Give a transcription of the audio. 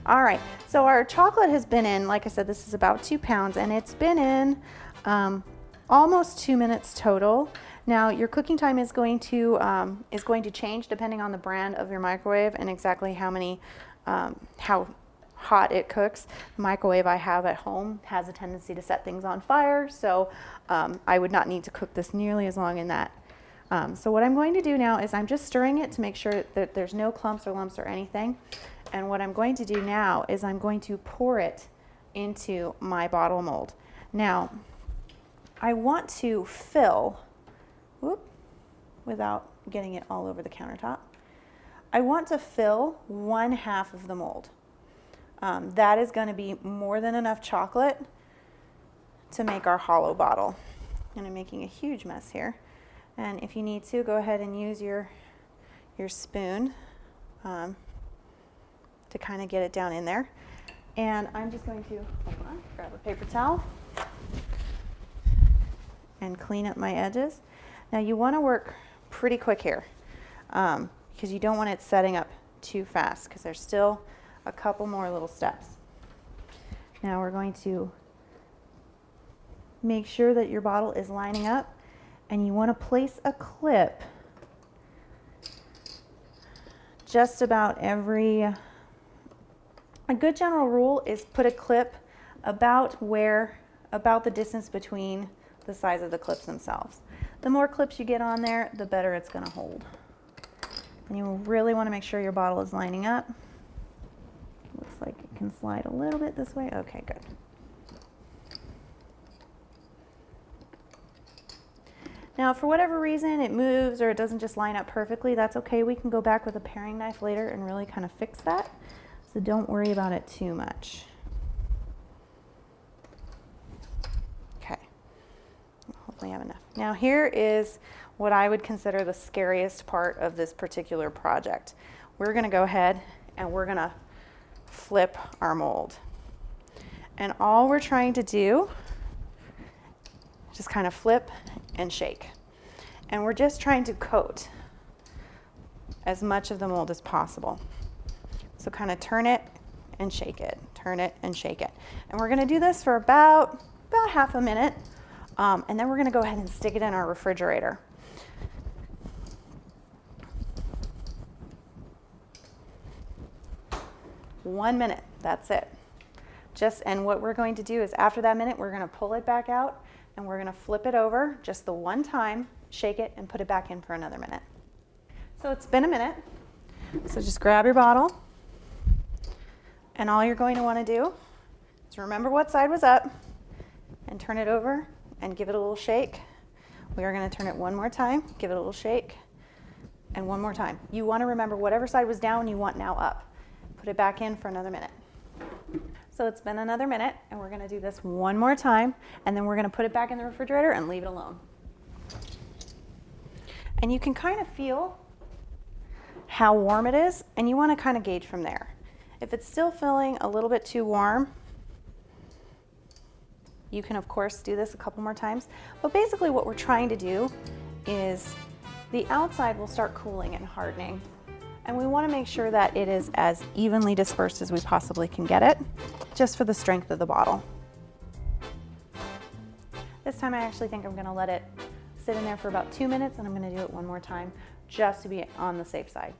All right, so our chocolate has been in, like I said, this is about 2 pounds, and it's been in almost 2 minutes total. Now your cooking time is going to change depending on the brand of your microwave and exactly how hot it cooks. The microwave I have at home has a tendency to set things on fire, so I would not need to cook this nearly as long in that. So what I'm going to do now is I'm just stirring it to make sure that there's no clumps or lumps or anything. And what I'm going to do now is I'm going to pour it into my bottle mold. Now, I want to fill, without getting it all over the countertop, I want to fill 1/2 of the mold. That is going to be more than enough chocolate to make our hollow bottle. And I'm making a huge mess here. And if you need to, go ahead and use your spoon to kind of get it down in there. And I'm just going to, hold on, grab a paper towel and clean up my edges. Now you want to work pretty quick here because you don't want it setting up too fast because there's still a couple more little steps. Now we're going to make sure that your bottle is lining up, and you want to place a clip just about a good general rule is put a clip about the distance between the size of the clips themselves. The more clips you get on there, the better it's going to hold. And you really want to make sure your bottle is lining up. Looks like it can slide a little bit this way. Okay, good. Now, if for whatever reason it moves or it doesn't just line up perfectly, that's okay. We can go back with a paring knife later and really kind of fix that. So don't worry about it too much. Okay, hopefully I have enough. Now here is what I would consider the scariest part of this particular project. We're gonna go ahead and we're gonna flip our mold. And all we're trying to do, just kind of flip and shake. And we're just trying to coat as much of the mold as possible. So kind of turn it and shake it, turn it and shake it. And we're gonna do this for about 1/2 minute. And then we're gonna go ahead and stick it in our refrigerator. One minute, that's it. And what we're going to do is after that minute, we're gonna pull it back out and we're gonna flip it over just the one time, shake it and put it back in for another minute. So it's been a minute. So just grab your bottle. And all you're going to want to do is remember what side was up and turn it over and give it a little shake. We are going to turn it one more time, give it a little shake, and one more time. You want to remember whatever side was down, you want now up. Put it back in for another minute. So it's been another minute, and we're going to do this one more time, and then we're going to put it back in the refrigerator and leave it alone. And you can kind of feel how warm it is, and you want to kind of gauge from there. If it's still feeling a little bit too warm, you can of course do this a couple more times. But basically what we're trying to do is the outside will start cooling and hardening. And we want to make sure that it is as evenly dispersed as we possibly can get it, just for the strength of the bottle. This time I actually think I'm going to let it sit in there for about 2 minutes, and I'm going to do it one more time just to be on the safe side.